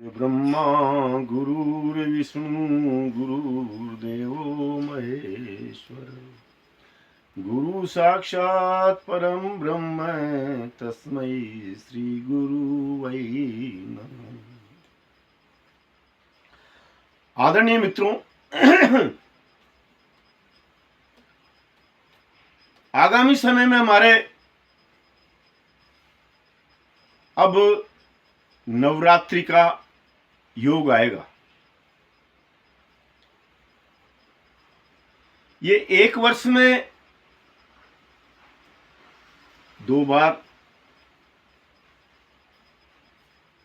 ब्रह्मा गुरुर्विष्णु गुरुर्देवो महेश्वर गुरु साक्षात् परम ब्रह्म तस्मै श्री गुरु वै नमः। आदरणीय मित्रों, आगामी समय में हमारे अब नवरात्रि का योग आएगा। ये एक वर्ष में 2 बार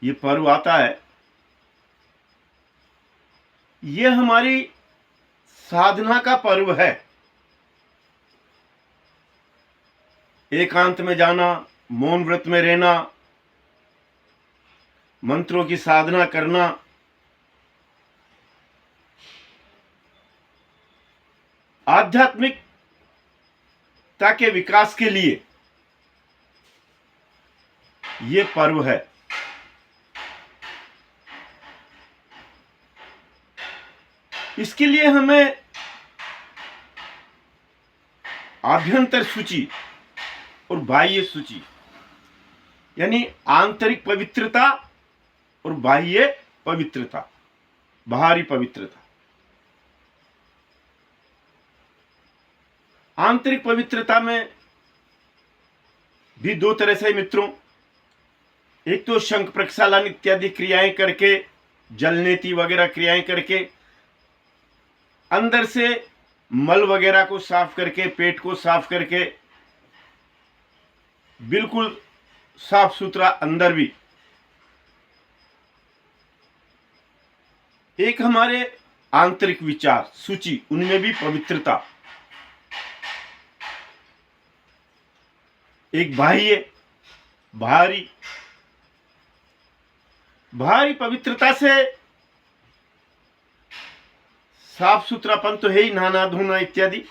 ये पर्व आता है। ये हमारी साधना का पर्व है। एकांत में जाना, मौन व्रत में रहना, मंत्रों की साधना करना, आध्यात्मिकता के विकास के लिए ये पर्व है। इसके लिए हमें आभ्यंतर सूची और बाह्य सूची यानी आंतरिक पवित्रता और बाह्य पवित्रता, बाहरी पवित्रता। आंतरिक पवित्रता में भी 2 तरह से मित्रों, एक तो शंख प्रक्षालन इत्यादि क्रियाएं करके, जलनेति वगैरह क्रियाएं करके, अंदर से मल वगैरह को साफ करके, पेट को साफ करके, बिल्कुल साफ सुथरा अंदर भी। एक हमारे आंतरिक विचार सूची, उनमें भी पवित्रता। एक बाहरी पवित्रता से साफ सुथरापन तो है ही, नहाना धोना इत्यादि,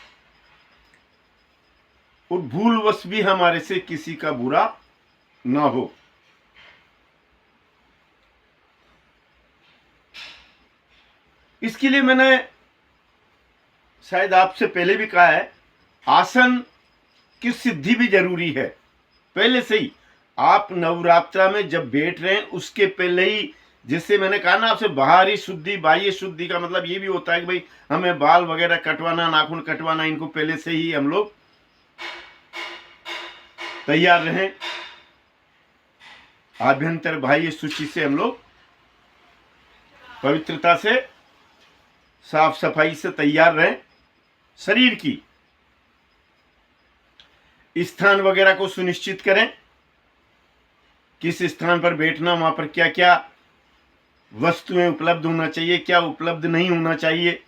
और भूलवश भी हमारे से किसी का बुरा ना हो। इसके लिए मैंने शायद आपसे पहले भी कहा है, आसन की सिद्धि भी जरूरी है। पहले से ही आप नवरात्रा में जब बैठ रहे हैं उसके पहले ही, जैसे मैंने कहा ना आपसे, बाहरी शुद्धि बाह्य शुद्धि का मतलब ये भी होता है कि भाई हमें बाल वगैरह कटवाना, नाखून कटवाना, इनको पहले से ही हम लोग तैयार रहें। आभ्यंतर बाह्य सूची से हम लोग पवित्रता से, साफ सफाई से तैयार रहें। शरीर की स्थान वगैरह को सुनिश्चित करें, किस स्थान पर बैठना, वहां पर क्या क्या वस्तुएं उपलब्ध होना चाहिए, क्या उपलब्ध नहीं होना चाहिए।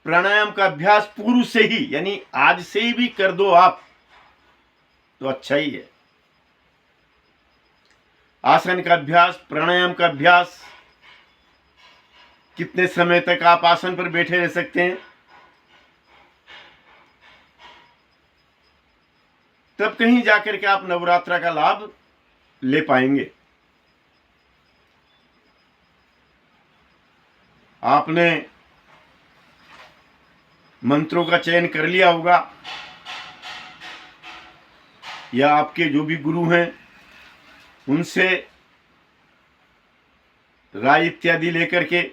प्राणायाम का अभ्यास पूर्व से ही, यानी आज से ही भी कर दो आप तो अच्छा ही है। आसन का अभ्यास, प्राणायाम का अभ्यास, कितने समय तक आप आसन पर बैठे रह सकते हैं, तब कहीं जाकर के आप नवरात्रा का लाभ ले पाएंगे। आपने मंत्रों का चयन कर लिया होगा, या आपके जो भी गुरु हैं उनसे राय इत्यादि लेकर के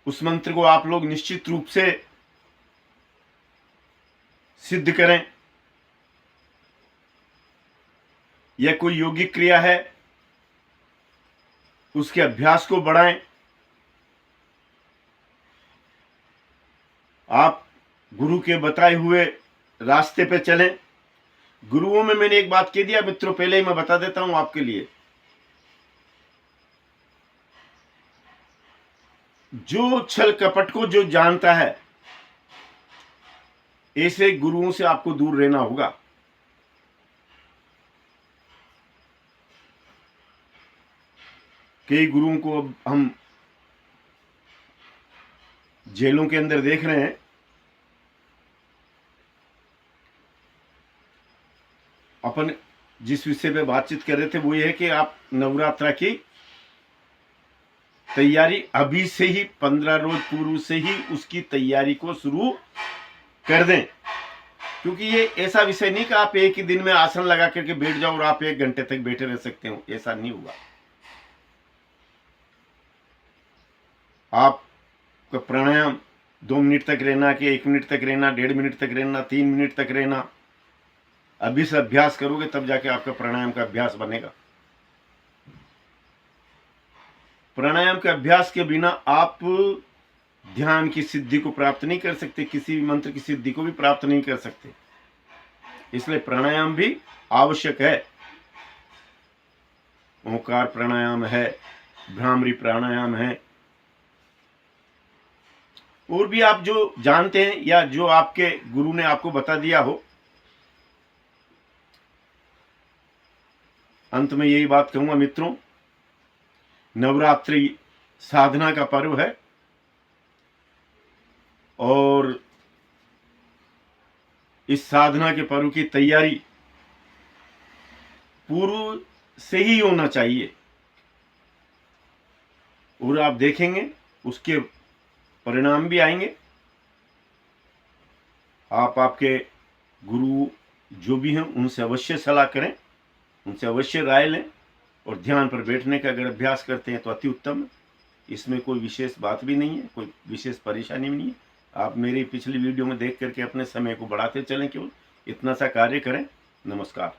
उस मंत्र को आप लोग निश्चित रूप से सिद्ध करें। यह कोई योगिक क्रिया है, उसके अभ्यास को बढ़ाएं। आप गुरु के बताए हुए रास्ते पे चलें। गुरुओं में मैंने एक बात कह दिया मित्रों, पहले ही मैं बता देता हूं आपके लिए, जो छल कपट को जो जानता है, ऐसे गुरुओं से आपको दूर रहना होगा। कई गुरुओं को अब हम जेलों के अंदर देख रहे हैं, अपन जिस विषय पे बातचीत कर रहे थे वो ये है कि आप नवरात्रा की तैयारी अभी से ही 15 रोज पूर्व से ही उसकी तैयारी को शुरू कर दें, क्योंकि ये ऐसा विषय नहीं कि आप एक ही दिन में आसन लगा करके बैठ जाओ और आप 1 घंटे तक बैठे रह सकते हो, ऐसा नहीं हुआ। आपका प्राणायाम 2 मिनट तक रहना कि 1 मिनट तक रहना, 1.5 मिनट तक रहना, 3 मिनट तक रहना, अभी से अभ्यास करोगे तब जाके आपका प्राणायाम का अभ्यास बनेगा। प्राणायाम के अभ्यास के बिना आप ध्यान की सिद्धि को प्राप्त नहीं कर सकते, किसी भी मंत्र की सिद्धि को भी प्राप्त नहीं कर सकते। इसलिए प्राणायाम भी आवश्यक है। ओंकार प्राणायाम है, भ्रामरी प्राणायाम है, और भी आप जो जानते हैं या जो आपके गुरु ने आपको बता दिया हो। अंत में यही बात कहूंगा मित्रों, नवरात्रि साधना का पर्व है और इस साधना के पर्व की तैयारी पूर्व से ही होना चाहिए, और आप देखेंगे उसके परिणाम भी आएंगे। आप आपके गुरु जो भी हैं उनसे अवश्य सलाह करें, उनसे अवश्य राय लें, और ध्यान पर बैठने का अगर अभ्यास करते हैं तो अति उत्तम है। इसमें कोई विशेष बात भी नहीं है, कोई विशेष परेशानी भी नहीं है। आप मेरी पिछली वीडियो में देख करके अपने समय को बढ़ाते चलें, केवल इतना सा कार्य करें। नमस्कार।